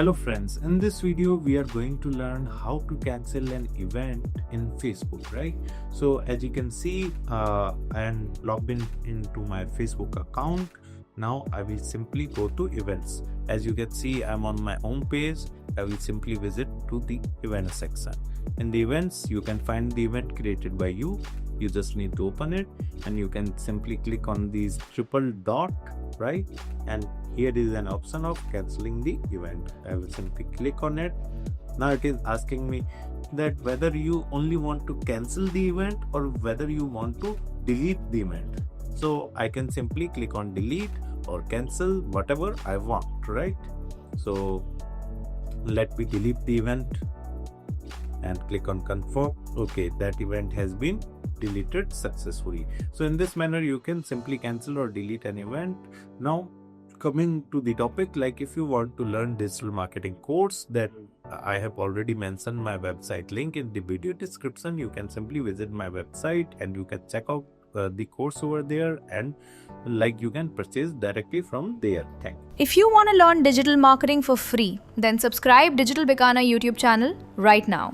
Hello friends, in this video we are going to learn how to cancel an event in Facebook, right? So as you can see, I am logged into my Facebook account. Now I will simply go to events. As you can see, I'm on my home page. I will simply visit to the event section. In the events, you can find the event created by you. You just need to open it and you can simply click on these triple dot, right? And here is an option of canceling the event. I will simply click on it. Now it is asking me that whether you only want to cancel the event or whether you want to delete the event. So I can simply click on delete or cancel, whatever I want, right? So let me delete the event and click on confirm. Okay, that event has been deleted successfully. So in this manner you can simply cancel or delete an event. Now coming to the topic, like if you want to learn digital marketing course, that I have already mentioned my website link in the video description. You can simply visit my website and you can check out the course over there, and like you can purchase directly from there. Thank you. If you want to learn digital marketing for free, then subscribe Digital Bikana YouTube channel right now.